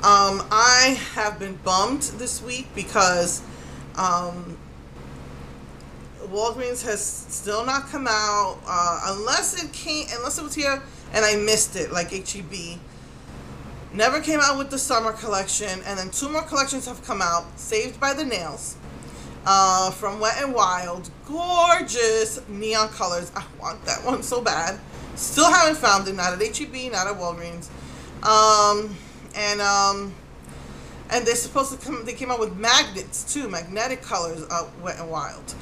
I have been bummed this week because um, Walgreens has still not come out, unless it was here and I missed it, like HEB. Never came out with the summer collection, and then two more collections have come out. Saved by the Nails, from Wet and Wild. Gorgeous neon colors. I want that one so bad. Still haven't found it. Not at HEB, not at Walgreens. Um, and they're supposed to come. They came out with magnets too, magnetic colors. Wet and Wild,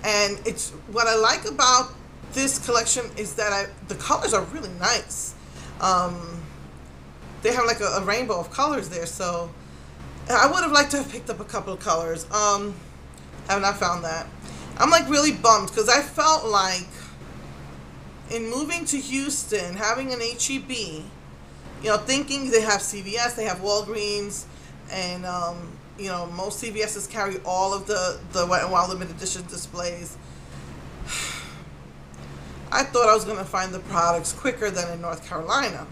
and it's what I like about this collection is that the colors are really nice. They have like a rainbow of colors there, so I would have liked to have picked up a couple of colors. Have not found that. I'm like really bummed because I felt like in moving to Houston, having an HEB, thinking they have CVS, they have Walgreens, and most CVSs carry all of the Wet and Wild limited edition displays. I thought I was going to find the products quicker than in North Carolina.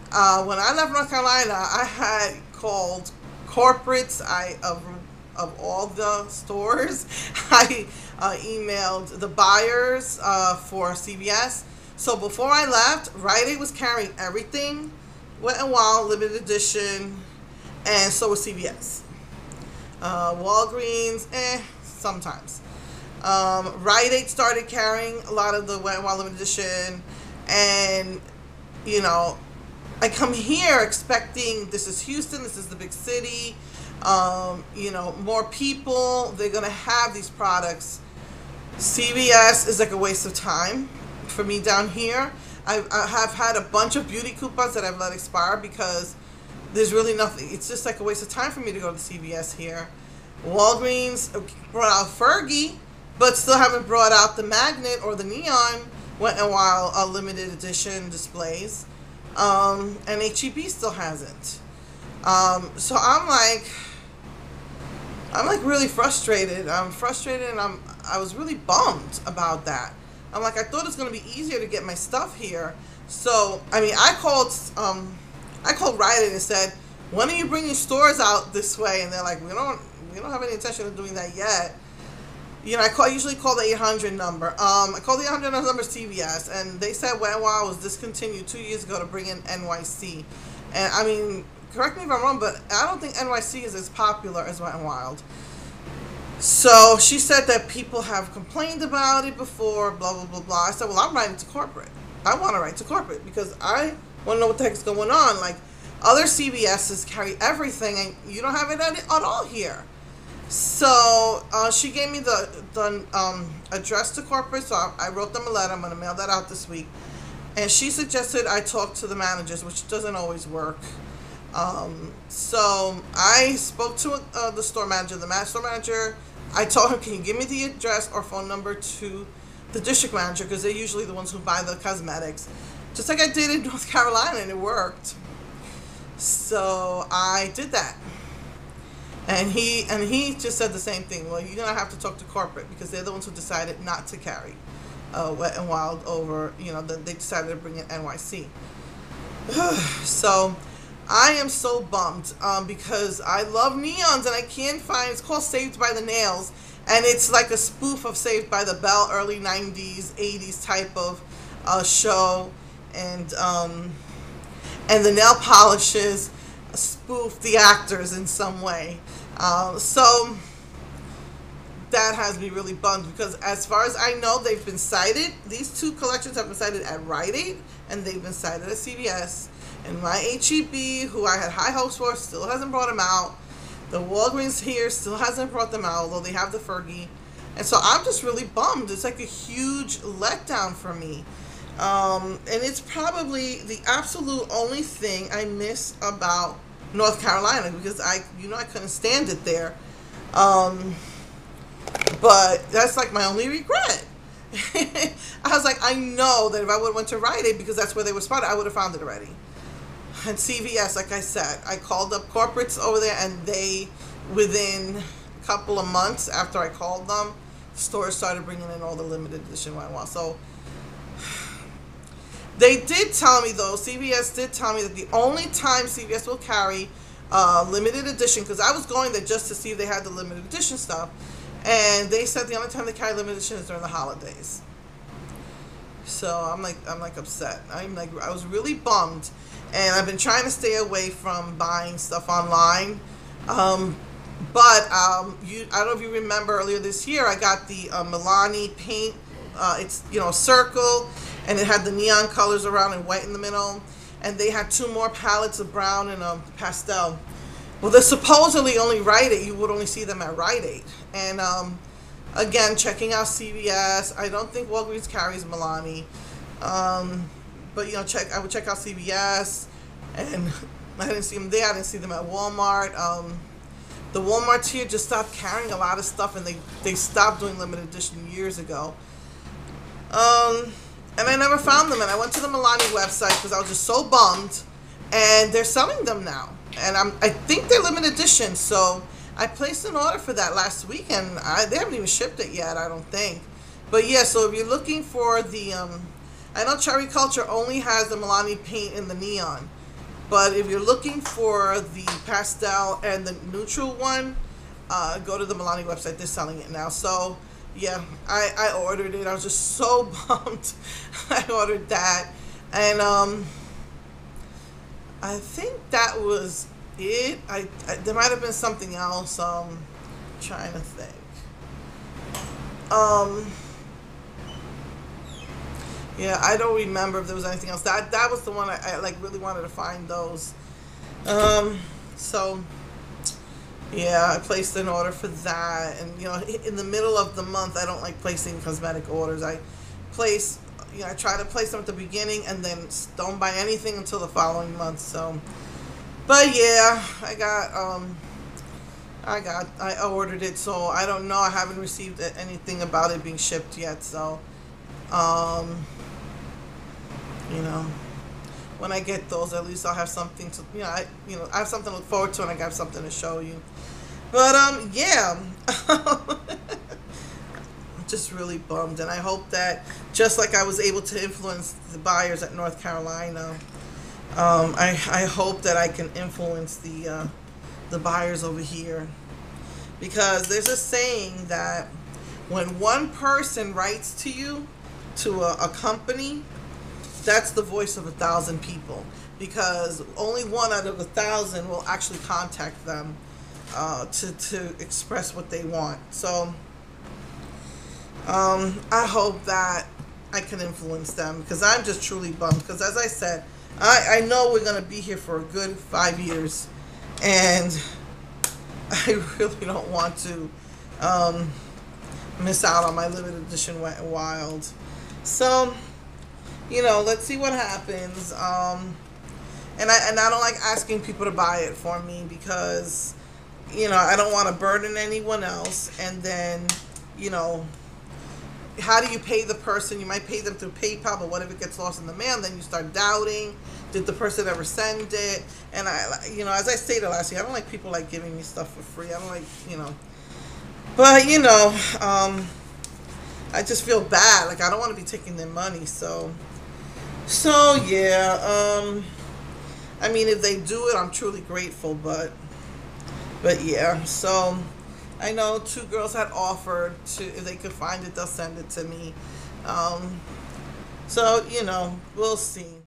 When I left North Carolina, I had called corporates of all the stores. I emailed the buyers for CVS. So before I left, Rite Aid was carrying everything, Wet and Wild limited edition, and so was CVS. Walgreens, sometimes. Rite Aid started carrying a lot of the Wet and Wild limited edition, and I come here expecting this is Houston, this is the big city, more people, they're going to have these products. CVS is like a waste of time for me down here. I have had a bunch of beauty coupons that I've let expire because there's really nothing. It's just like a waste of time for me to go to CVS here. Walgreens brought out Fergie, but still haven't brought out the magnet or the neon Wet and Wild limited edition displays. And HEB still hasn't. So I'm like really frustrated. I'm frustrated, and I was really bummed about that. I'm like, I thought it was going to be easier to get my stuff here. So I called Rite Aid and said, when are you bringing stores out this way? And they're like, we don't have any intention of doing that yet. I usually call the 800 number. I called the 800 number CVS, and they said Wet and Wild was discontinued 2 years ago to bring in NYC. And correct me if I'm wrong, but I don't think NYC is as popular as Wet and Wild. So she said that people have complained about it before, blah, blah, blah, blah. I said, well, I'm writing to corporate. I want to write to corporate because I want to know what the heck is going on. Like, other CVSs carry everything, and you don't have it at all here. So she gave me the address to corporate, so I wrote them a letter. I'm going to mail that out this week. And she suggested I talk to the managers, which doesn't always work. So I spoke to the store manager, store manager. I told her, can you give me the address or phone number to the district manager, because they're usually the ones who buy the cosmetics. Just like I did in North Carolina, and it worked. So I did that. And he just said the same thing. Well, you're going to have to talk to corporate because they're the ones who decided not to carry Wet and Wild over, they decided to bring in NYC. So I am so bummed because I love neons and I can't find, it's called Saved by the Nails. And it's like a spoof of Saved by the Bell, early 90s, 80s type of show. And the nail polishes spoof the actors in some way. So that has me really bummed because as far as I know, they've been cited. These two collections have been cited at Rite Aid and they've been cited at CVS. And my HEB, who I had high hopes for, still hasn't brought them out. The Walgreens here still hasn't brought them out, although they have the Fergie. And so I'm just really bummed. It's like a huge letdown for me. And it's probably the absolute only thing I miss about North Carolina because I couldn't stand it there. But that's like my only regret. I was like, I know that if I would have went to Rite Aid because that's where they were spotted, I would have found it already. And CVS, like I said, I called up corporates over there, and they, within a couple of months after I called them, stores started bringing in all the limited edition Wet n Wild. So they did tell me, though, CVS did tell me that the only time CVS will carry limited edition, because I was going there just to see if they had the limited edition stuff, and they said the only time they carry limited edition is during the holidays. So I'm like upset. I was really bummed, and I've been trying to stay away from buying stuff online. But I don't know if you remember earlier this year, I got the Milani paint. It's a circle, and it had the neon colors around and white in the middle. And they had 2 more palettes of brown and pastel. Well, they're supposedly only Rite Aid. You would only see them at Rite Aid. And again, checking out CVS. I don't think Walgreens carries Milani. But I would check out CVS, and I didn't see them there. I didn't see them at Walmart. The Walmarts here just stopped carrying a lot of stuff, and they stopped doing limited edition years ago. And I never found them, and I went to the Milani website because I was just so bummed, and they're selling them now, and I think they're limited edition. So I placed an order for that last week, and they haven't even shipped it yet, I don't think. But yeah, so if you're looking for the I know Cherry Culture only has the Milani paint in the neon, but if you're looking for the pastel and the neutral one, go to the Milani website. They're selling it now. So yeah, I ordered it. I was just so bummed. I ordered that, and I think that was it. There might have been something else. Trying to think. Yeah, I don't remember if there was anything else. That was the one I like really wanted to find those. So yeah, I placed an order for that, and in the middle of the month, I don't like placing cosmetic orders. I try to place them at the beginning, and then don't buy anything until the following month. So, but yeah, I ordered it, so I don't know. I haven't received anything about it being shipped yet. So, when I get those, at least I'll have something to, I have something to look forward to, and I got something to show you. But, yeah, I'm just really bummed, and I hope that, just like I was able to influence the buyers at North Carolina, I hope that I can influence the buyers over here, because there's a saying that when one person writes to you, to a company, that's the voice of 1,000 people, because only 1 out of 1,000 will actually contact them to express what they want. So I hope that I can influence them, because I'm just truly bummed, because as I said, I know we're going to be here for a good 5 years, and I really don't want to miss out on my limited edition Wet n Wild. So let's see what happens. And I don't like asking people to buy it for me, because I don't want to burden anyone else. And then how do you pay the person? You might pay them through PayPal, but what if it gets lost in the mail? Then you start doubting, did the person ever send it? And as I stated last year, I don't like people like giving me stuff for free. I don't like, but I just feel bad. Like, I don't want to be taking their money. So yeah, I mean, if they do it, I'm truly grateful, but yeah, so I know 2 girls had offered to, if they could find it, they'll send it to me. So, we'll see.